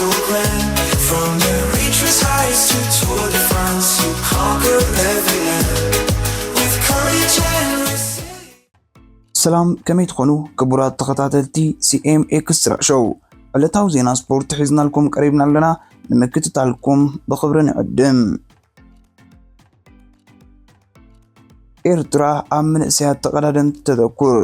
so grand. From the reaches heights to Tour de France, you conquer every land with courage and resilience. ሰላም ከመይ ትኾኑ ክቡራት ተኸታተልቲ ሲኤም ኤክስትራ ሾው ዕለታዊ ዜና ስፖርት ሒዝናልኩም ቀሪብና ኣለና ንምክትታልኩም ብኽብሪ ንዕድም። ኤርትራ ኣብ መንእሰያት ተቐዳደምቲ ተዘኩር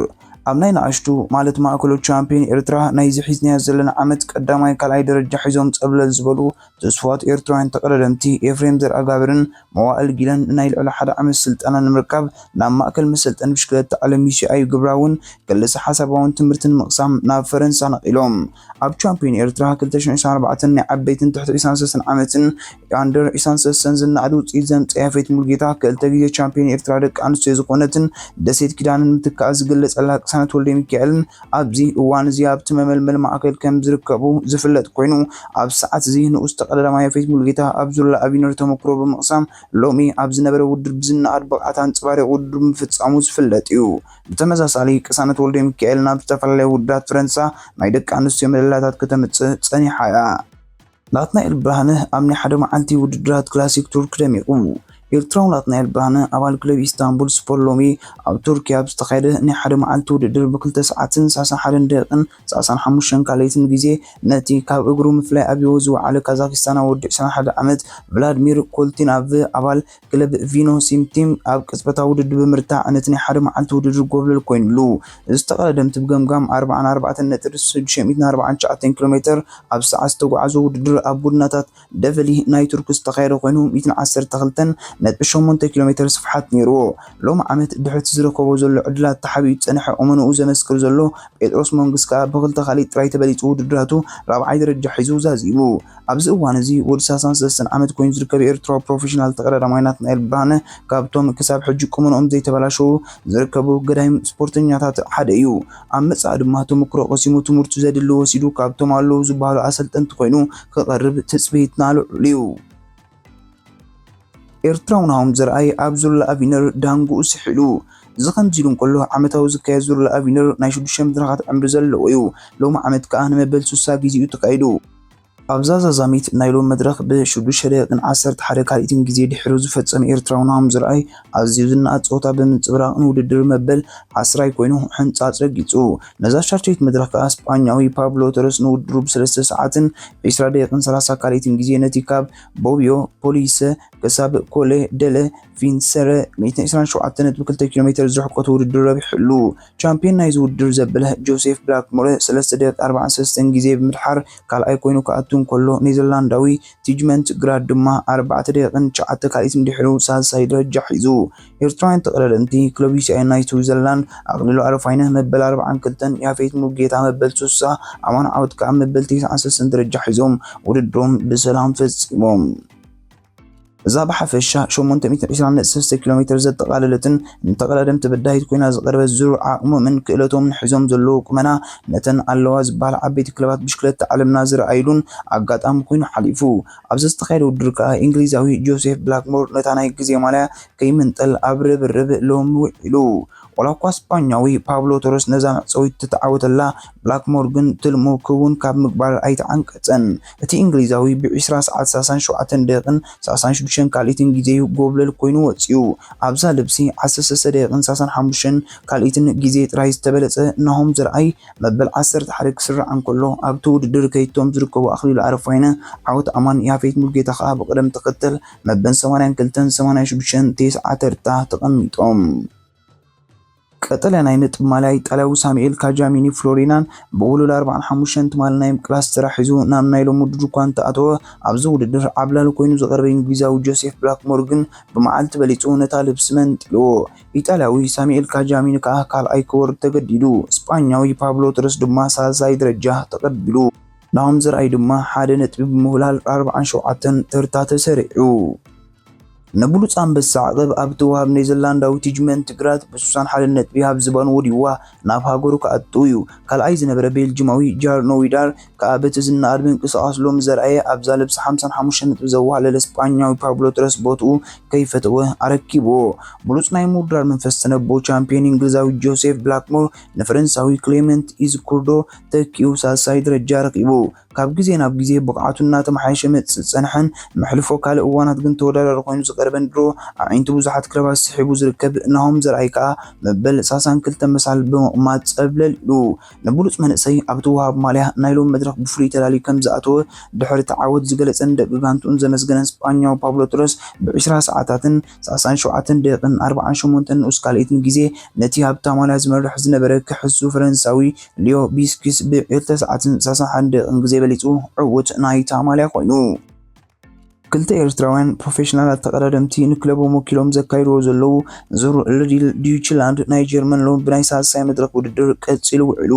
ኣብ ናይ ንኣሽቱ ማለት ማእከሉ ቻምፒዮን ኤርትራ ናይ ዝሒዝናዮ ዘለና ዓመት ቀዳማይ ካልኣይ ደረጃ ሒዞም ፀብለል ዝበሉ ተስፋት ኤርትራውያን ተቐዳደምቲ ኤፍሬም ዘርአጋብርን መዋእል ጊለን ናይ ልዕሊ ሓደ ዓመት ስልጠና ንምርካብ ናብ ማእከል መሰልጠኒ ብሽክሌታ ዓለም UCI ግብራውን ገለሰ ሓሳባውን ትምህርትን ምቕሳም ናብ ፈረንሳ ነቒሎም። ኣብ ቻምፒዮን ኤርትራ 2024 ናይ ዓበይትን ትሕቲ 23 ዓመትን ኣንደር 23 ዝናኣዱ ውፅኢት ዘምፅአ ያፌት ሙልጌታ ክልተ ግዜ ቻምፒዮን ኤርትራ ደቂ ኣንስትዮ ዝኾነትን ደሴት ኪዳንን ምትካእ ዝገለጸላ ቅሳነት ወልደ ሚካኤልን ኣብዚ እዋን እዚ ኣብቲ መመልመል ማእከል ከም ዝርከቡ ዝፍለጥ ኮይኑ ኣብ ሰዓት እዚ ንኡስ ተቐዳዳማይ ያፌት ሙልጌታ ኣብ ዙርያ ኣቢነር ተመክሮ ብምቕሳም ሎሚ ኣብ ዝነበረ ውድድር ብዝናኣድ ብቕዓት ኣንፅባሪቕ ውድድር ምፍጻሙ ዝፍለጥ እዩ። ብተመሳሳሊ ቅሳነት ወልደ ሚካኤል ናብ ዝተፈላለዩ ውድድራት ፈረንሳ ናይ ደቂ ኣንስትዮ መለላታት ከተምፅእ ፀኒሓ እያ። ናትናኤል ብርሃነ ኣብ ናይ ሓደ መዓልቲ ውድድራት ክላሲክ ቱርክ ደሚቑ። ኤርትራዊ ናትናኤል ብርሃነ ኣባል ክለብ ኢስታንቡል ስፖር ሎሚ ኣብ ቱርኪያ ኣብ ዝተኻየደ ናይ ሓደ መዓልቲ ውድድር ብ2 ሰዓትን 31 ደቂቕን 95 ካልኦትን ግዜ ነቲ ካብ እግሩ ምፍላይ ኣብዮ ዝወዓለ ካዛክስታናዊ ወዲ 21 ዓመት ቭላድሚር ኮልቲናቭ ኣባል ክለብ ቪኖሲም ቲም ኣብ ቅጽበታዊ ውድድር ብምርታዕ ነቲ ናይ ሓደ መዓልቲ ውድድር ጎብለል ኮይኑሉ እዚ ተቐዳደምቲ ብገምጋም 44.649 ኪሎ ሜትር ኣብ ሰዓት ዝተጓዓዞ ውድድር ኣብ ቡድናታት ደቨሊ ናይ ቱርክ ዝተኻየደ ኮይኑ 112 ነጥቢ 8 ኪሎ ሜትር ስፍሓት ነይሩ። ሎም ዓመት ድሕርቲ ዝረከቦ ዘሎ ዕድላት ተሓቢኡ ፀንሐ እሙንኡ ዘመስክር ዘሎ ጴጥሮስ መንግስካ ብክልተ ካሊእ ጥራይ ተበሊፁ ውድድራቱ 4ይ ደረጃ ሒዙ ዛዚሙ። ኣብዚ እዋን እዚ ወዲ 33 ዓመት ኮይኑ ዝርከብ ኤርትራዊ ፕሮፌሽናል ተቐዳዳማይ ናትናኤል ብርሃነ ካብቶም ክሳብ ሕጂ ቁመንኦም ዘይተበላሸው ዝርከቡ ገዳይም ስፖርተኛታት ሓደ እዩ። ኣብ መጻኢ ድማ ተመክሮ ቀሲሙ ትምህርቱ ዘድሊ ወሲዱ ካብቶም ኣለዉ ዝበሃሉ ኣሰልጠንቲ ኮይኑ ክቐርብ ትፅቢትና ልዑል እዩ። ኤርትራውናዎም ዘርኣይ ኣብ ዙርያ ኣቢነር ዳንጉኡ ስሒሉ ዝኸምዚ ኢሉ እንከሎ ዓመታዊ ዝካየድ ዙርያ ኣቢነር ናይ 6 መድረኻት ዕምሪ ዘለዎ እዩ። ሎሚ ዓመት ከዓ ንመበል 60 ግዚኡ ተካይዱ። ኣብዛ ዛዛሚት ናይ ሎም መድረኽ ብ6 ደቂቕን 11 ካልኦትን ግዜ ድሕሪ ዝፈፀመ ኤርትራውናዎም ዝርኣይ ኣዝዩ ዝናኣድ ፀወታ ብምንፅብራቕ ንውድድር መበል 10 ኮይኑ ሕንፃፅ ረጊፁ። ነዛ ሻርቸይት መድረኽ ከዓ ስፓኛዊ ፓብሎ ቶረስ ንውድድሩ ብ3 ሰዓትን 20 ደቂቕን 30 ካልኦትን ግዜ ነቲ ካብ ቦቢዮ ፖሊሰ ክሳብ ኮሌ ደለ ፊንሰረ 127.2 ኪሎ ሜትር ዝሕቆቱ ውድድር ረቢሕሉ። ቻምፒዮን ናይ ዝውድር ዘበለ ጆሴፍ ብላክሞር 3 ደቂቕ 43 ግዜ ብምድሓር ካልኣይ ኮይኑ ከኣቱ እንከሎ ኔዘርላንዳዊ ቲጅመንት ግራድ ድማ 4 ደቂቕን 9 ካልኦትን ድሕሩ ሳልሳይ ደረጃ ሒዙ። ኤርትራውያን ተቐዳደምቲ ክለብ UCI ናይ ስዊዘርላንድ ኣቕሊሉ ኣረፋይነ መበል 42 ያፌት ሙልጌታ መበል 60 ኣማን ዓወት ከዓ መበል 93 ደረጃ ሒዞም ውድድሮም ብሰላም ፈጺሞም። እዛ ብሓፈሻ 823 ኪሎ ሜትር ዘጠቓለለትን ንተቐዳደምቲ በዳሂት ኮይና ዝቐረበት ዙርያ ዓቕሞምን ክእለቶምን ሒዞም ዘለዉ ቁመና ነተን ኣለዋ ዝበሃል ዓበይቲ ክለባት ብሽክሌታ ዓለምና ዝረኣይሉን ኣጋጣሚ ኮይኑ ሓሊፉ። ኣብዚ ዝተኻየደ ውድድር ከዓ እንግሊዛዊ ጆሴፍ ብላክሞር ነታ ናይ ግዜ ማልያ ከይምንጠል ኣብ ርብርብ ሎሚ ውዒሉ። ወላ እኳ ስፓኛዊ ፓብሎ ቶረስ ነዛ መዕፀዊት ተተዓወተላ ብላክሞር ግን ትልሙ ክውን ካብ ምግባር ኣይተዓንቀፀን። እቲ እንግሊዛዊ ብ20 ሰዓት 37 ደቂቕን 96 ካልኦትን ግዜ ጎብለል ኮይኑ ወፂኡ። ኣብዛ ልብሲ 13 ደቂቕን 35 ካልኦትን ግዜ ጥራይ ዝተበለፀ ናሆም ዝርኣይ መበል 11 ክስራዕ እንከሎ ኣብቲ ውድድር ከይቶም ዝርከቡ ኣኽሊሉ ኣረፋይነ ዓወት ኣማን ያፌት ሙልጌታ ከዓ ብቅደም ተኸተል መበል 82 86 9 ተቐሚጦም። ቀጠልያ ናይ ነጥብ ማልያ ኢጣልያዊ ሳሙኤል ካጃሚኒ ፍሎሪናን ብውሉድ 45 ትማል ናይ ምቅላስ ስራሕ ሒዙ ናብ ናይ ሎም ውድድር እኳ እንተኣተወ ኣብዚ ውድድር ዓብላሊ ኮይኑ ዝቐረበ እንግሊዛዊ ጆሴፍ ብላክሞር ግን ብመዓልቲ በሊፁ ነታ ልብሲ መንጢልዎ። ኢጣልያዊ ሳሙኤል ካጃሚኒ ከዓ ካልኣይ ክወርድ ተገዲዱ። ስፓኛዊ ፓብሎ ቶረስ ድማ ሳልሳይ ደረጃ ተቐቢሉ። ናሆም ዝርኣይ ድማ 1 ነጥቢ ብምውላል 47 ተርታ ተሰሪዑ። نبلوت أنبس عقب أبتوها بنيزرلندا وتيجمنت جرات بسوسان حال النت بها بزبان وديوا نابها جورو كأتويو كالعايز نبرة بيلجماوي جار نويدار كأبت زن أربين قصاص لهم زرعية أبزال بس حمسان حموشن تزوج على الإسبانيا وبابلو ترس بوتو كيف توه أركبو بلوت نايمودر من فستنا بو شامبيون إنجليزاوي جوزيف بلاكمور نفرنساوي كليمنت إيز كوردو تكيو سالسايد رجار قيبو ካብ ግዜ ናብ ግዜ ብቕዓቱና ተመሓይሸ መጽእ ጸንሐን መሕልፎ ካልእ እዋናት ግን ተወዳዳሪ ኮይኑ ዝቐርበን ድሮ ዓይነቱ ብዙሓት ክለባት ስሒቡ ዝርከብ ናሆም ዘርኣይ ከዓ መበል 62 መሳል ብምቕማጥ ጸብለል ኢሉ ንብሉጽ መንእሰይ ኣብቲ ወሃብ ማልያ ናይ ሎም መድረኽ ብፍሉይ ተዳልዩ ከም ዝኣተወ ድሕሪ ተዓወት ዝገለጸን ደቂ ጋንቱን ዘመስገነን ስፓኛዊ ፓብሎ ቶረስ ብ20 ሰዓታትን 97 ደቂቕን 48 ንኡስ ካልእትን ግዜ ነቲ ኣብታ ማልያ ዝመርሕ ዝነበረ ክሕሱ ፈረንሳዊ ሊዮ ቢስኪስ ብ2 ሰዓትን 61 ደቂቕን ግዜ በሊጹ ዕውት ናይታ ማልያ ኮይኑ ክልተ ኤርትራውያን ፕሮፌሽናላት ተቀዳደምቲ ንክለቦም ወኪሎም ዘካይድዎ ዘለው ዙር ሬድ ዱችላንድ ናይ ጀርመን ሎም ብናይ ሳልሳይ መድረክ ውድድር ቀፂሉ ውዒሉ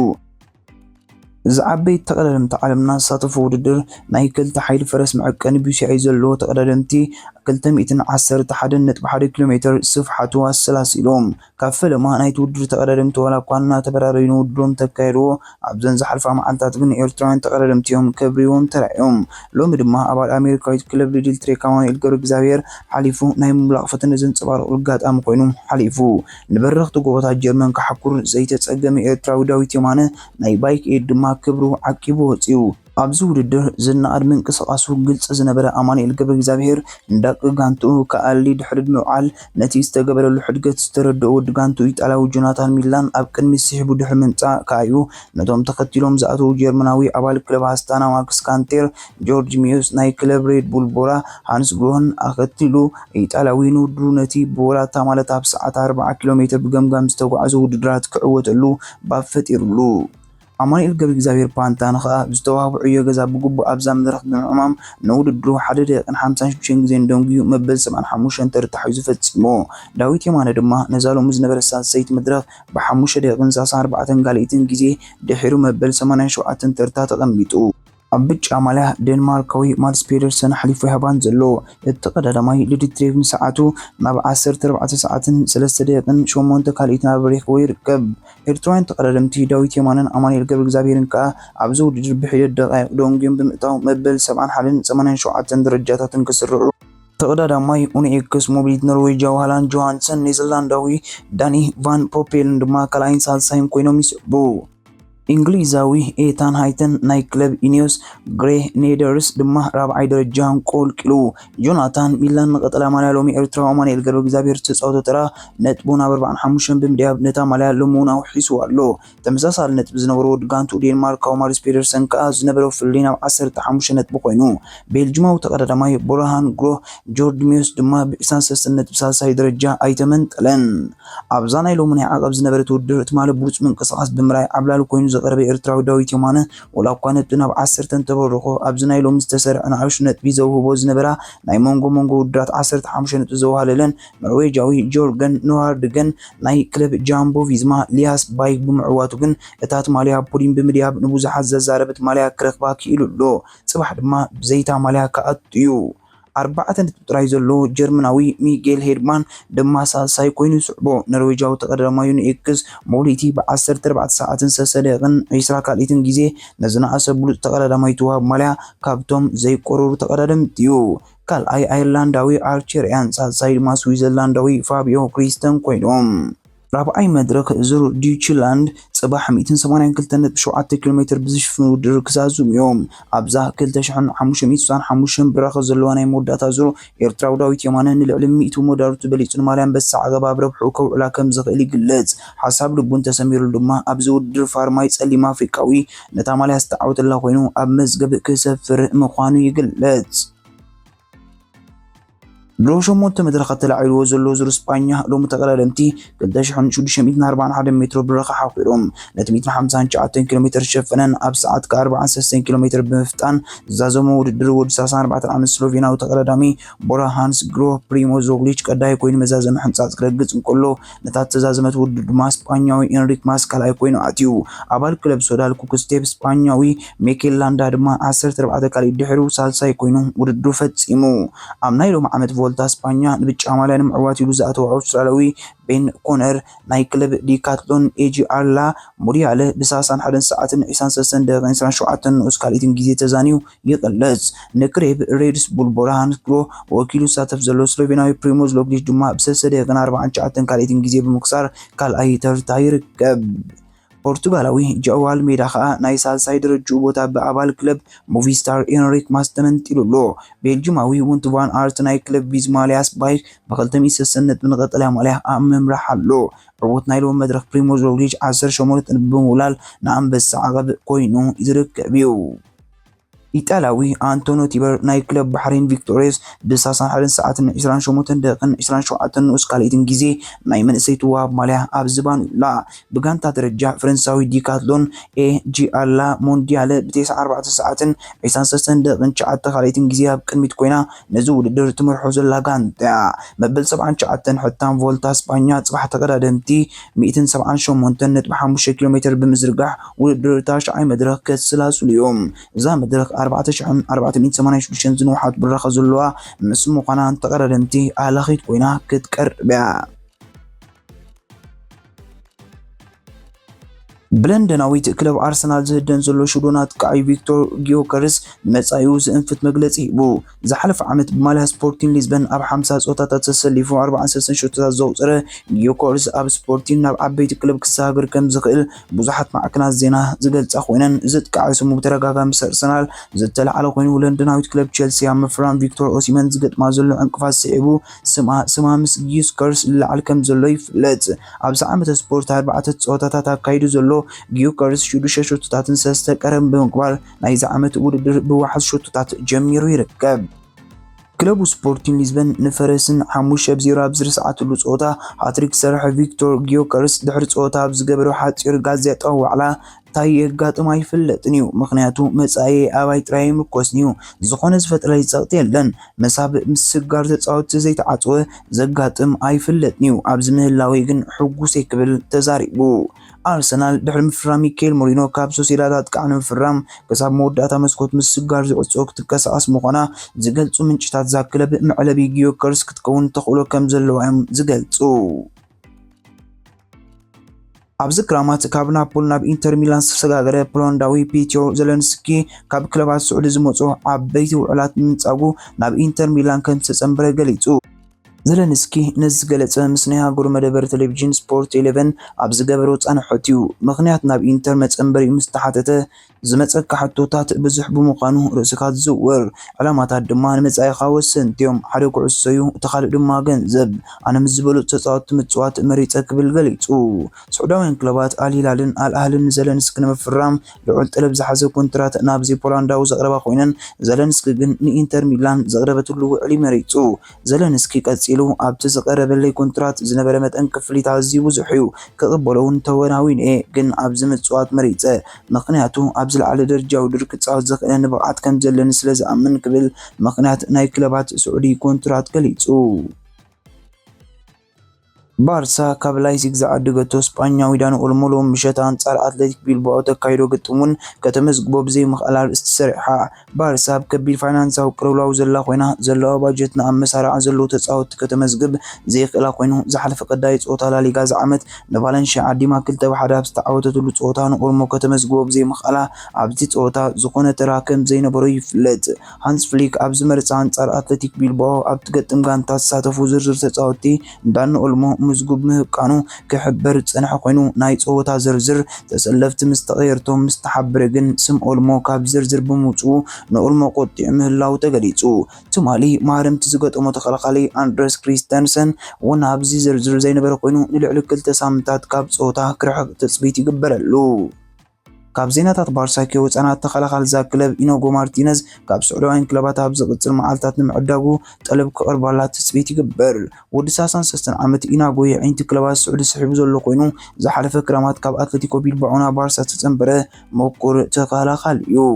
زعبيت تقدم تعلمنا ساتفو وددر ناي كلتا حيل فرس معكن بيسعي زلو تقدمتي كلتا 110 تحدن بحد كيلومتر صفحتو السلاسلوم كفل ما ناي تودر تقدمت ولا قانا تبرارين ودروم تكايرو عبزن زحلفا معنتات بن ايرتران تقدمتيهم كبريوم ترعيهم لوم دما ابال امريكاي كلب ليدل تريكاون الجر بزاوير حليفو ناي ملاقفه نزن صبار القات ام كوينو حليفو نبرخت قوتا جرمن كحكور زيت تصقم ايرتراو داويت يمانه ناي بايك دما كبرو عقبو وصيو ابزو وددر زنا ادمن قصقاسو ግልጽ ዝነበረ አማኑኤል ገብረ እግዚአብሔር እንዳቅ ጋንቱ ከአሊ ድሕርድ መውዓል ነቲ ዝተገበረሉ ሕድገት ዝተረድኡ ድጋንቱ ኢጣሊያዊ ጆናታን ሚላን ኣብ ቅድሚ ሲሕቡ ድሕሪ ምምጻእ ካዩ ነቶም ተኸቲሎም ዝኣተው ጀርመናዊ ኣባል ክለብ ኣስታና ማክስ ካንቴር ጆርጅ ሚዩስ ናይ ክለብ ሬድ ቡል ቦራ ሃንስ ግሮን ኣኸቲሉ ኢጣሊያዊ ንውድሩ ነቲ ቦራታ ማለት ኣብ ሰዓት 40 ኪሎ ሜትር ብገምጋም ዝተጓዓዘ ውድድራት ክዕወተሉ ባብ ፈጢሩሉ አማኑኤል ገብረ እግዚአብሔር ፓንታን ኸ ዝተዋህቡ ዕዮ ገዛ ብግቡ ኣብዛ መድረኽ ብምዕማም ንውድድሩ 1 ደቂቃን 56 ግዜ እንደንጉዩ መበል 75 ተርታሒዙ ፈጺሞ ዳዊት የማነ ድማ ነዛሎም ዝነበረ ሳልሰይቲ መድረኽ ብ5 ደቂቃን 34 ጋሊትን ግዜ ድሕሩ መበል 87 ተርታ ተቐሚጡ አብጫ ማልያ ዴንማርካዊ ማልስ ፔደርሰን ሓሊፉ ይሃባን ዘሎ የተቀዳዳማይ ለዲትሬቭን ሰዓቱ ናብ 14 ሰዓትን 3 ደቂቃን 8 ካልኢት ናብ ብሬክ ይርከብ ኤርትራውያን ተቀዳደምቲ ዳዊት የማነን አማኑኤል ገብረ እግዚአብሔርን ከዓ ኣብዚ ውድድር ብሒደት ደቂቃ ዶንጊዮን ብምእታው መበል 71 87 ደረጃታትን ክስርዑ ተቀዳዳማይ ኡኒኤክስ ሞቢሊቲ ኖርዌጃዊ ሃላንድ ጆሃንሰን ኔዘርላንዳዊ ዳኒ ቫን ፖፔልን ድማ ካልኣይን ሳልሳይን ኮይኖም ይስዕቡ እንግሊዛዊ ኤታን ሃይተን ናይ ክለብ ኢኒዮስ ግሬ ኔደርስ ድማ ራብዓይ ደረጃን ቆልቂሉ ጆናታን ሚላን ቀጠላ ማልያ ሎሚ ኤርትራዊ አማኑኤል ገብረ እግዚአብሔር ተጻውቶ ተራ ነጥቡን 45 ብምድያብ ነታ ማልያ ሎሙናው ሒሱ ኣሎ ተመሳሳሊ ነጥብ ዝነበሩ ድጋንቱ ዴንማርካዊ ማልስ ፔደርሰን ከዓ ዝነበረው ፍሊና 15 ነጥብ ኮይኑ ቤልጅማዊ ተቀዳዳማይ ቦራሃን ግሮ ጆርጅ ሚዩስ ድማ ብ23 ነጥብ ሳልሳይ ደረጃ ኣይተመንጠለን ኣብዛ ናይ ሎሙናይ ዓቀብ ዝነበረ ውድድር ትማለ ብሉጽ ምንቅስቓስ ብምራይ ኣብላል ኮይኑ ዘቀረበ ኤርትራዊ ዳዊት የማነ ወላኳ ነጥብ ናብ 10 ተበርኾ ኣብዚ ናይ ሎም ዝተሰርዐ ንኣሽቱ ነጥቢ ዘውህቦ ዝነበራ ናይ ሞንጎ ውድድራት 15 ነጥቢ ዘውሃለለን ኖርዌጃዊ ጆርገን ኖርድገን ናይ ክለብ ጃምቦ ቪዝማ ሊያስ ባይክ ብምዕዋቱ ግን እታት ማልያ ፖዲን ብምድያብ ንብዙሓት ዘዛረበት ማልያ ክረክባ ክኢሉሎ ጽባሕ ድማ ብዘይታ ማልያ ከኣትዩ 4 ነጥብ ጥራይ ዘሎ ጀርመናዊ ሚጌል ሄድማን ድማ ሳልሳይ ኮይኑ ይስዕቦ ኖርዌጃዊ ተቀዳዳማይ ዩኒኤክስ ሞቢሊቲ ብ14 ሰዓትን 3 ደቂቃን 20 ካልኢትን ግዜ ነዝናኣሰ ብሉጽ ተቀዳዳማይ ትዋብ ማልያ ካብቶም ዘይቆረሩ ተቀዳደምቲ እዩ ካልኣይ አይርላንዳዊ አርቸሪያን ሳልሳይ ድማ ስዊዘርላንዳዊ ፋቢዮ ክሪስተን ኮይኖም ራብዓይ መድረክ ዙር ዱችላንድ ጽባሕ 182.7 ኪሎ ሜትር ብዝሽፍን ውድድር ክሳዙም እዮም ኣብዛ 2595 ብራኸ ዘለዋ ናይ መወዳእታ ዙር ኤርትራዊ ዳዊት የማነ ንልዕሊ 100 ሞዳርቱ በሊጹን ማልያን በሳዕ ገባብ ረብሑ ከውዕላ ከም ዝኽእል ይግለጽ ሓሳብ ልቡን ተሰሚሩሉ ድማ ኣብዚ ውድድር ፋርማይ ጸሊም ኣፍሪካዊ ነታ ማልያ ዝተዓወተላ ኮይኑ ኣብ መዝገብ ክሰፍር ምዃኑ ይግለጽ ብሮሾሞት መድረኽ ተላዒልዎ ዘሎ ዙር ስፓኛ ሎም ተቀዳደምቲ 2641 ሜትሮ ብራኸ ሓቂሮም ነቲ 159 ኪሎ ሜትር ሸፈነን ኣብ ሰዓት ከ43 ኪሎ ሜትር ብምፍጣን ዛዘሞ ውድድር ወዲ 34 ዓመት ስሎቬናዊ ተቀዳዳሚ ቦራ ሃንስ ግሮ ፕሪሞዝ ሮግሊች ቀዳይ ኮይኑ መዛዘም ሕንጻጽ ክረግጽ እንከሎ ነታ ተዛዘመት ውድድር ድማ ስፓኛዊ ኤንሪክ ማስካላይ ኮይኑ ኣትዩ ኣባል ክለብ ሶዳል ኩክስቴፕ ስፓኛዊ ሚኬል ላንዳ ድማ 14 ካልኢ ድሕሩ ሳልሳይ ኮይኑ ውድድሩ ፈጺሙ ኣብ ናይ ሎም ዓመት ቮልታ ስፓኛ ንብጫ ማልያ ንምዕዋት ኢሉ ዝኣተው ኣውስትራልያዊ ቤን ኮነር ናይ ክለብ ዲካትሎን ኤጂአር ላ ሞሪያለ ብ31 ሰዓትን 23 ደቂቃን 27 ንኡስ ካልኢትን ግዜ ተዛኒዩ ይቕለጽ ንክሬብ ሬድስ ቡል ቦራሃን ግሮ ወኪሉ ሳተፍ ዘሎ ስሎቬናዊ ፕሪሞዝ ሮግሊች ድማ ብ3 ደቂቃን 49 ካልኢትን ግዜ ብምክሳር ካልኣይ ተርታ ይርከብ ፖርቱጋላዊ ጆao አልሜዳ ከዓ ናይ ሳልሳይ ደረጃ ቦታ ብኣባል ክለብ ሞቪስታር ኤንሪክ ማስተመንጢሉሎ ቤልጅማዊ ውንት ቫን ኣርት ናይ ክለብ ቪዝማሊያስ ባይ ብ260 ብንቀጠልያ ማልያ ኣብ ምምራሕ ኣሎ ዕቡት ናይ ሎም መድረክ ፕሪሚየር ሊግ 18 ብምውላል ንኣንበሳ ዓቀብ ኮይኑ ይርከብ እዩ ኢጣልያዊ አንቶኒዮ ቲበር ናይ ክለብ ባሕሬን ቪክቶሪያስ ብ31 ሰዓትን 28 ደቂቃን 27 ንኡስ ካልኢትን ግዜ ናይ መንእሰይ ትዋሃብ ማልያ ኣብ ዝባኑላ ብጋንታ ደረጃ ፈረንሳዊ ዲካትሎን ኤጂአር ላ ሞንዲያል ብ94 ሰዓትን 23 ደቂቃን 9 ካልኢትን ግዜ ኣብ ቅድሚት ኮይና ነዚ ውድድር ትመርሖ ዘላ ጋንታ መበል 79 ሕታም ቮልታ እስፓኛ ጽባሕ ተቀዳደምቲ 178.5 ኪሎ ሜትር ብምዝርጋሕ ውድድር ታሽዓይ መድረክ ከስላስሉ እዮም እዛ መድረክ 4486 ዝንውሓት ብራኸ ዘለዋ ምስ ምዃና ተቀዳደምቲ ኣላኺት ኮይና ክትቀርብ ብለንደናዊት ክለብ አርሰናል ዝህደን ዘሎ ሽዶናት ቃይ ቪክቶር ጊዮከርስ መጻዩ ዝእንፍት መግለጺ ሂቡ ዝሓለፈ ዓመት ብማልያ ስፖርቲንግ ሊዝበን ኣብ 50 ጾታታት ተሰሊፉ 43 ሾቶታት ዘውፅረ ጊዮከርስ ኣብ ስፖርቲንግ ናብ ዓበይቲ ክለብ ክሳገር ከም ዝኽእል ብዙሓት ማዕከናት ዜና ዝገልጻ ኮይነን ዝጥቃዕ ስሙ ብተረጋጋሚ አርሰናል ዝተለዓለ ኮይኑ ለንደናዊት ክለብ ቸልሲ ኣብ ምፍራም ቪክቶር ኦሲመን ዝገጥማ ዘሎ ዕንቅፋት ስዒቡ ስማ ምስ ጊዮከርስ ዝለዓል ከም ዘሎ ይፍለጥ ኣብዚ ዓመት ስፖርት 4 ጾታታት ኣካይዱ ዘሎ ጊዮከርስ 6 ሾቶታትን 3 ቀረም ብምግባር ናይዚ ዓመት ውድድር ብዋሕድ ሾቶታት ጀሚሩ ይርከብ ክለቡ ስፖርቲንግ ሊዝበን ንፈረስን 5-0 ኣብ ዝርስዓትሉ ጾታ ሃትሪክ ሰርሐ ቪክቶር ጊዮከርስ ድሕሪ ጾታ ኣብ ዝገበረ ሓጺር ጋዜጣዊ ዋዕላ ታይ የጋጥም አይፍለጥን እዩ ምክንያቱ መጻኤ ኣባይ ጥራይ ምኮስኒ እዩ ዝኾነ ዝፈጥረይ ጸቕጥ የለን መሳብ ምስጋር ተጻወት ዘይተዓጽወ ዘጋጥም አይፍለጥን እዩ ኣብዚ ምህላዊ ግን ሕጉስ ክብል ተዛሪቡ አርሰናል ድሕሪ ምፍራም ሚኬል ሞሪኖ ካብ ሶሲዳድ ኣጥቃዕን ምፍራም ከሳብ መወዳእታ መስኮት ምስጋር ዝዕጾ ክትንቀሳቀስ ምዃና ዝገልጹ ምንጭታት ዛክለብ መዕለቢ ጊዮከርስ ክትከውን ተኽእሎ ከም ዘለዋ ዝገልጹ ኣብዚ ክራማት ካብ ናፖሊ ናብ ኢንተር ሚላን ዝተሰጋገረ ፖላንዳዊ ፒተር ዘለንስኪ ካብ ክለባት ስዑድ ዝመጹ ዓበይቲ ውዕላት ምንጻጉ ናብ ኢንተር ሚላን ከም ዝተጸምበረ ገሊጹ ዘለንስኪ ነዚ ገለጸ ምስ ናይ ሃገሩ መደበር ቴሌቪዥን ስፖርት 11 ኣብ ዝገበሮ ጻንሖት እዩ ምኽንያት ናብ ኢንተር መጸምበሪ ምስተሓተተ ዝመጸካ ሕቶታት ብዙሕ ብምዃኑ ርእስካ ዝዝውር ዕላማታት ድማ ንመጻኢኻ ወሰንቲ እዮም ሓደ ኩዕሶ እዩ እቲ ካልእ ድማ ገንዘብ ኣነ ምስ ዝበሉፅ ተጻወትቲ ምጽዋት መሪፀ ክብል ገሊጹ ስዑዳውያን ክለባት አልሂላልን አልአህልን ዘለንስኪ ንምፍራም ልዑል ጠለብ ዝሓዘ ኮንትራት ናብዚ ፖላንዳዊ ዘቕረባ ኮይነን ዘለንስኪ ግን ንኢንተር ሚላን ዘቕረበትሉ ውዕሊ መሪጹ ዘለንስኪ ቀፂሉ ኣብቲ ዝቐረበለይ ኮንትራት ዝነበረ መጠን ክፍሊት ኣዝዩ ብዙሕ እዩ ክቕበሎውን ተወናዊን ግን ኣብዚ ምጽዋት መሪፀ ምኽንያቱ ኣብ ዝለዓለ ደረጃ ውድድር ክጻወት ዝኽእል ንብቕዓት ከም ዘለኒ ስለ ዝኣምን ክብል ምኽንያት ናይ ክለባት ስዑዲ ኮንትራት ገሊጹ ባርሳ ካብ ላይፕዚግ ዝዓደገቶ ስፓኛዊ ዳኒ ኦልሞ ሎም ምሸት አንጻር አትሌቲክ ቢልባኦ ተካይዶ ግጥሙን ከተመዝግቦ ብዘይ ምኽላል ዝተሰሪሓ ባርሳ ከቢድ ፋይናንሳዊ ቅልውላው ዘላ ኮይና ዘለዋ ባጀት ናብ መሳርዓ ዘሎ ተጻወት ከተመዝግብ ዘይኽእላ ኮይኑ ዝሓለፈ ቀዳይ ጾታ ላሊጋ ዝዓመት ንቫለንሺያ ዓዲማ 2-1 ኣብ ዝተዓወተትሉ ጾታ ንኦልሞ ከተመዝግቦ ብዘይ ምኽላ ኣብቲ ጾታ ዝኾነ ተራከም ዘይነበሮ ይፍለጥ ሃንስ ፍሊክ ኣብ ዝመርጻ አንጻር አትሌቲክ ቢልባኦ ኣብ ትገጥም ጋንታ ተሳተፉ ዝርዝር ተጻወቲ ዳኒ ኦልሞ مزجوب مهقانو كحبر تصنح خوينو ناي صوتا زرزر تسلفت مستغيرتو مستحبرجن سم اولمو كاب زرزر بموصو نولمو قطع مهلاو تغليصو تمالي مارم تزغطو متخلخلي اندرس كريستنسن ونابزي زرزر زينبر خوينو نلعل كلتا سامنتات كاب صوتا كرح تثبيت يقبللو ካብ ዜናታት ባርሳ ከወጻናት ተኸላኻል ዛ ክለብ ኢኖጎ ማርቲነዝ ካብ ስዑዳውያን ክለባት ኣብ ዝቕጽል መዓልታት ንምዕዳጉ ጠለብ ክቕርባላ ትጽቢት ይግበር ወዲ 33 ዓመት ኢናጎ የዒንቲ ክለባት ስዑድ ስሒቡ ዘሎ ኮይኑ ዝሓለፈ ክረማት ካብ አትሌቲኮ ቢልባኦና ባርሳ ተጸምበረ መቁር ተኸላኻል እዩ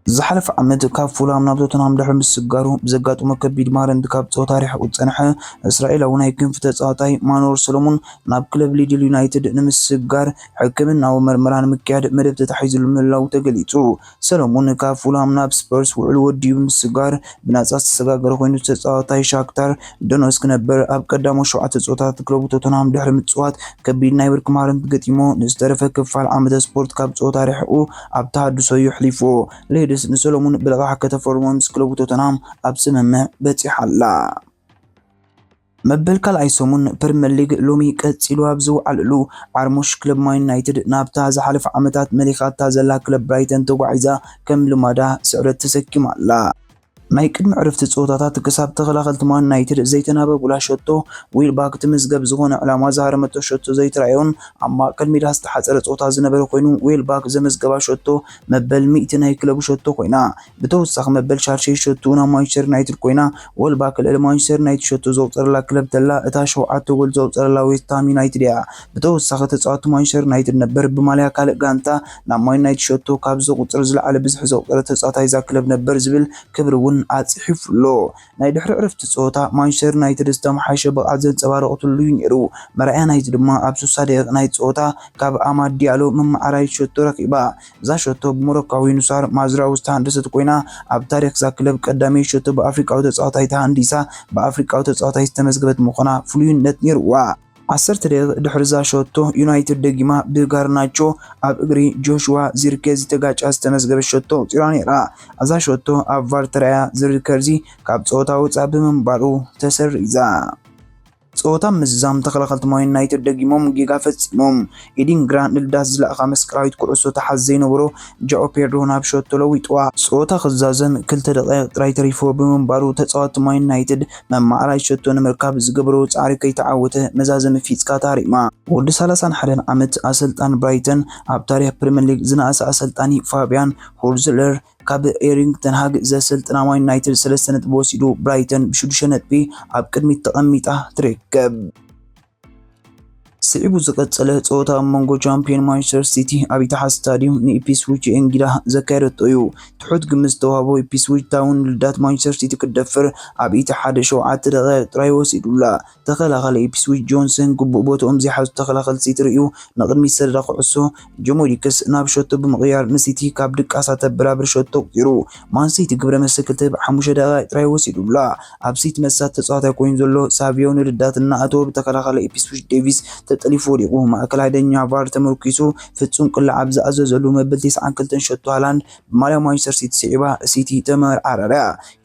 زحلف عمد كاب فولام نابتو تنام دحر مسجارو بزقاتو مكبيد مارند كاب تو تاريخ وتصنحه اسرائيل وناي كنف تصاوتاي مانور سولومون ناب كلب ليدل يونايتد نمسجار حكمنا ومرمران مكياد مدب تتحيز الملاو تقليتو سولومون كاب فولام ناب سبيرس وعلو ديو مسجار بناساس تسغاغر خوينو تصاوتاي شاكتار دونوسك نبر اب قدامو شوعه تصاوتات كلوبو تنام دحر متصوات كبيد نايبرك مارند قتيمو نسترفه كفال عمد سبورت كاب تو تاريخ اب تحدثو يحلفو ليد نسولومون بلغا حكا تفورمون سكلوبو توتنام ابسمم بتحلا መበል ካልኣይ ሰሙን ፕሪምየር ሊግ ሎሚ ቀፂሉ ኣብ ዝውዓልሉ ዓርሞሽ ክለብ ማን ዩናይትድ ናብታ ዝሓለፈ ዓመታት መሊኻታ ዘላ ክለብ ብራይተን ተጓዒዛ ከም ልማዳ ስዕረት ተሰኪማ ኣላ። ናይ ቅድሚ ዕረፍቲ ፀወታታት ክሳብ ተኸላኸልቲ ማን ዩናይትድ ዘይተናበቡላ ሸቶ ዊልባክ ትምዝገብ ዝኾነ ዕላማ ዝሃረመቶ ሸቶ ዘይተራእዮን ኣብ ማእከል ሜዳ ዝተሓፀረ ፀወታ ዝነበረ ኮይኑ ዊልባክ ዘመዝገባ ሸቶ መበል 100 ናይ ክለቡ ሸቶ ኮይና ብተወሳኺ መበል 6 ሸቶ ናብ ማንቸስተር ዩናይትድ ኮይና ዊልባክ ልዕሊ ማንቸስተር ዩናይትድ ሸቶ ዘውፅረላ ክለብ ተላ እታ 7 ጎል ዘውፅረላ ዌስትሃም ዩናይትድ እያ። ብተወሳኺ ተፃዋቲ ማንቸስተር ዩናይትድ ነበር ብማልያ ካልእ ጋንታ ናብ ማን ዩናይትድ ሸቶ ካብ ዘቁፅር ዝለዓለ ብዙሕ ዘውፅረ ተፃዋታይ ዛ ክለብ ነበር ዝብል ክብሪ እውን ኣጽሒፍሎ። ናይ ድሕሪ ዕረፍቲ ፀወታ ማንቸስተር ዩናይትድ ዝተመሓየሸ ብቕዓት ዘንፀባረቐትሉ ነይሩ። መርኣያ ናይት ድማ ኣብ 60 ደቂቕ ናይ ፀወታ ካብ ኣማድ ዲያሎ መማዕራይ ሸቶ ረኺባ። እዛ ሸቶ ብሞሮካዊ ኑሳር ማዝራዊ ዝተሃንደሰት ኮይና ኣብ ታሪክ ዛ ክለብ ቀዳመይ ሸቶ ብኣፍሪካዊ ተፃዋታይ ተሃንዲሳ ብኣፍሪካዊ ተፃዋታይ ዝተመዝገበት ምዃና ፍሉይነት ነይርዋ። 10 ደቂቕ ድሕሪ ዛ ሸቶ ዩናይትድ ደጊማ ብጋርናቾ ኣብ እግሪ ጆሹዋ ዚርክዜ ተጋጫ ዝተመዝገበ ሸቶ ኣውፂራ ነይራ። እዛ ሸቶ ኣብ ቫር ተራእያ ዚርክዜ ካብ ፀወታ ወፃኢ ብምንባሩ ተሰሪዛ። ፀወታ ምዝዛም ተኸላኸልቲ ማን ዩናይትድ ደጊሞም ጌጋ ፈፂሞም ኤዲንግራ ንልዳት ዝለኣኻ መስቀራዊት ኩዕሶ ተሓዝ ዘይነበሮ ጃኦ ፔድሮ ናብ ሸቶ ለዊጥዋ። ፀወታ ክዛዘም 2 ደቂቕ ጥራይ ተሪፎ ብምንባሩ ተፃዋቲ ማን ዩናይትድ መማዕራይ ሸቶ ንምርካብ ዝገበሮ ፃዕሪ ከይተዓወተ መዛዘሚ ፊፅካ ታሪማ። ወዲ 31 ዓመት ኣሰልጣን ብራይተን ኣብ ታሪክ ፕሪምየር ሊግ ዝነኣሰ ኣሰልጣኒ ፋቢያን ሆርዝለር ካብ ኤሪክ ተን ሃግ ዘሰልጥና ማን ዩናይትድ 3 ነጥቢ ወሲዱ ብራይተን ብ6 ነጥቢ ኣብ ቅድሚት ተቐሚጣ ትርከብ። ስዒቡ ዝቀፀለ ፀወታ መንጎ ቻምፒዮን ማንቸስተር ሲቲ ኣብ ኢቲሓድ ስታድየም ንኢፕስዊች እንግዳ ዘካየደቶ እዩ። ትሑት ግምት ዝተዋህቦ ኢፕስዊች ታውን ልዳት ማንቸስተር ሲቲ ክደፍር ኣብ ኢቲሓድ 7 ደቂቕ ጥራይ ወሲዱላ። ተኸላኻሊ ኢፕስዊች ጆንሰን ግቡእ ቦትኦም ዘይሓዙ ተኸላኸልቲ ሲቲ ርእዩ ንቕድሚት ሰደዳ ኩዕሶ ጆሞዲክስ ናብ ሸቶ ብምቕያር ንሲቲ ካብ ድቃሳ ተበራብር ሸቶ ቁጢሩ። ማን ሲቲ ግብረ መልሲ 2 ብ5 ደቂቕ ጥራይ ወሲዱላ። ኣብ ሲቲ መሳት ተፃዋታይ ኮይኑ ዘሎ ሳቪዮ ንልዳት እናኣተወ ብተኸላኻሊ ኢፕስዊች ዴቪስ ተጠሊፉ ወዲቁ። ማእከላይ ዳኛ ቫር ተመርኪሱ ፍጹም ቅልዓብ ዝኣዘዘሉ መበል 92 ሸቶ ሃላንድ ብማልያ ማንቸስተር ሲቲ ስዒባ ሲቲ ተመርዓረረ።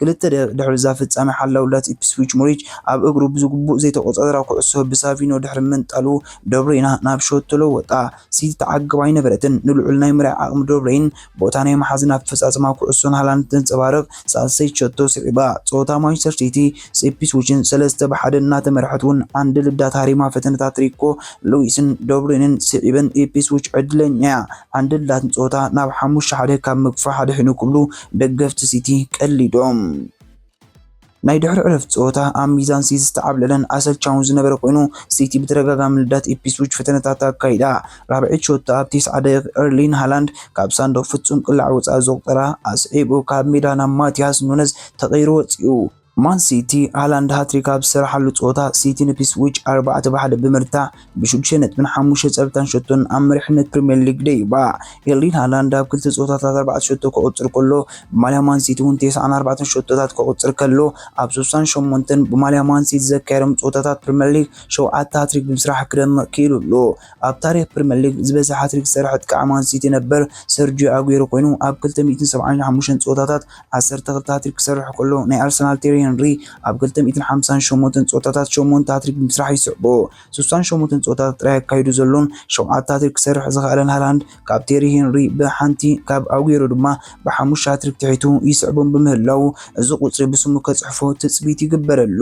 2 ደቂቕ ድሕሪ ዛ ፍጻመ ሓላውላት ኢፕስዊች ሞሪች ኣብ እግሩ ብዝግቡእ ዘይተቆፃፀራ ኩዕሶ ብሳቪኖ ድሕሪ ምንጣሉ ዶብሬና ናብ ሸቶ ለወጣ። ሲቲ ተዓግባ ኣይነበረትን። ንልዑል ናይ ምርኣይ ዓቕሚ ዶብሬን ቦታ ናይ መሓዝን ኣፈጻጽማ ኩዕሶን ሃላንድ ተንፀባርቕ ሳልሰይ ሸቶ ስዒባ። ፀወታ ማንቸስተር ሲቲ ኢፕስዊችን 3-1 እናተመርሐት እውን ዓንዲ ልዳት ሃሪማ ፈተነታት ሪኮ ሉዊስን ዶብሬንን ስዒበን ኢፕስዊች ዕድለኛ ዓንዲ ልዳት ፀወታ ናብ 5-1 ካብ ምግፋሕ ድሕኑ ክብሉ ደገፍቲ ሲቲ ቀሊዶም። ናይ ድሕሪ ዕረፍቲ ፀወታ ኣብ ሚዛን ሲቲ ዝተዓብለለን ኣሰልቻውን ዝነበረ ኮይኑ ሲቲ ብተደጋጋሚ ልዳት ኢፕስዊች ፈተነታት ኣካይዳ። ራብዒት ሸቶ ኣብ 9 ደቂቕ ኤርሊን ሃላንድ ካብ ሳንዱቕ ፍጹም ቅላዕ ወፃኢ ዘቑጠራ ኣስዒቡ ካብ ሜዳ ናብ ማቲያስ ኑነዝ ተቐይሩ ወፂኡ። ማን ሲቲ ሃላንድ ሃትሪክ ኣብ ዝሰርሓሉ ፀወታ ሲቲ ንኢፕስዊች 4-1 ብምርታዕ ብ6 ነጥብን 5 ፀብታን ሸቶን ኣብ መሪሕነት ፕሪምየር ሊግ ደይባ። ኤርሊን ሃላንድ ኣብ 2 ፀወታታት 4 ሸቶ ከቁፅር ከሎ ብማልያ ማን ሲቲ እውን 94 ሸቶታት ከቁፅር ከሎ ኣብ 68 ብማልያ ማን ሲቲ ዘካየዶም ፀወታታት ፕሪምየር ሊግ 7 ሃትሪክ ብምስራሕ ክደምቕ ኪኢሉ ኣሎ። ኣብ ታሪክ ፕሪምየር ሊግ ዝበዝሐ ሃትሪክ ዝሰርሐ ጥቃዕ ማን ሲቲ ነበር ሰርጂዮ ኣጉዌሮ ኮይኑ ኣብ 275 ፀወታታት 12 ሃትሪክ ክሰርሕ ከሎ ናይ ኣርሰናል ቴሪ ሄንሪ ኣብ 258 ፀወታታት 8 ሃትሪክ ብምስራሕ ይስዕቦ። 68 ፀወታታት ጥራይ ኣካይዱ ዘሎን 7 ሃትሪክ ክሰርሕ ዝኽኣለን ሃላንድ ካብ ቴሪ ሄንሪ ብሓንቲ ካብ ኣጉዌሮ ድማ ብ5 ሃትሪክ ትሒቱ ይስዕቦም ብምህላው እዚ ቁፅሪ ብስሙ ከፅሕፎ ትፅቢት ይግበረሉ።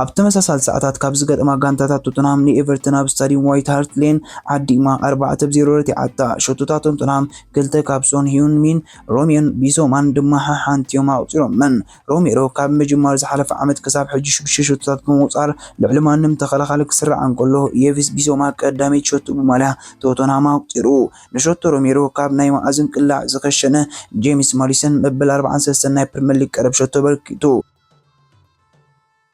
ኣብ ተመሳሳሊ ሰዓታት ካብ ዝገጠማ ጋንታታት ቶተንሃም ንኤቨርተን ኣብ ስታዲየም ዋይት ሃርት ሌን ዓዲማ 4-0 ረቲዓታ። ሸቶታት ቶተንሃም 2 ካብ ሶን ሂዩን-ሚን ሮሜሮን ቢሶማን ድማ ሓንቲኦም ኣውፂሮምን። ሮሜሮ ካብ ምጅማር ዝሓለፈ ዓመት ክሳብ ሕጂ 6 ሸቶታት ብምውፃር ልዕሊ ማንም ተኸላኻሊ ክስራዕ እንከሎ የቪስ ቢሶማ ቀዳመይ ሸቶ ብማልያ ቶተንሃም ኣውፂሩ። ንሸቶ ሮሜሮ ካብ ናይ ማዕዝን ቅላዕ ዝኸሸነ ጄምስ ማዲሰን መበል 43 ናይ ፕሪምየር ሊግ ቀረብ ሸቶ በርኪቱ።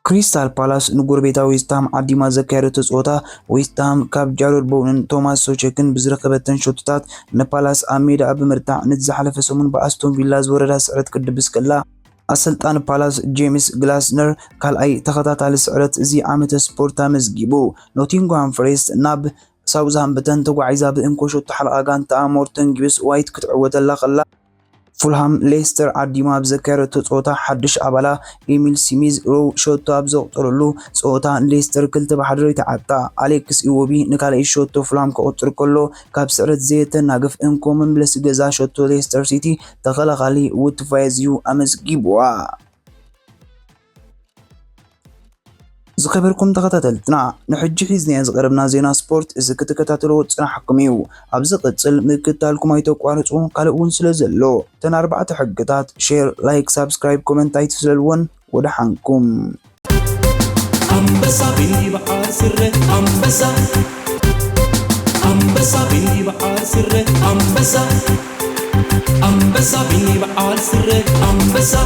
ክሪስታል ፓላስ ንጎረቤታዊ ዌስትሃም ዓዲማ ዘካየደቶ ፀወታ ዌስትሃም ካብ ጃሮድ ቦውንን ቶማስ ሶቼክን ብዝረኸበተን ሸቶታት ንፓላስ ኣብ ሜዳ ብምርታዕ ንዝሓለፈ ሰሙን ብኣስቶን ቪላ ዝወረዳ ስዕረት ክድብስ ከላ ኣሰልጣን ፓላስ ጄምስ ግላስነር ካልኣይ ተኸታታሊ ስዕረት እዚ ዓመተ ስፖርት ኣመዝጊቡ። ኖቲንግሃም ፎሬስት ናብ ሳውዝሃምፕተን ተጓዒዛ ብእንኮ ሸቶ ሓለቓ ጋንታ ሞርተን ጊብስ ዋይት ክትዕወተላ ከላ فولهام ليستر عديما بذكر تصوتا حدش أبلا إيميل سيميز رو شوتو أبزق طرلو صوتا ليستر كلت بحضر تعطى أليكس إيوبي نكالي شوتو فولهام كأطر كله كابسرت زيتن ناقف إنكم من بلس جزا شوتو ليستر سيتي تغلق علي وتفايزيو أمس جيبوا زخبركم تخطتلتنا نحج حزني زغربنا زينا سبورت إذا كتكتاتلو حكميو أبز قتل مكتالكم أيتو قوارتو قالقون سلزلو تن 4 حقتات شير لايك سبسكرايب كومنت أيت سلالون ودحنكم أمبسا بني بحار سره أمبسا بني بحار سره أمبسا بني بحار سره أمبسا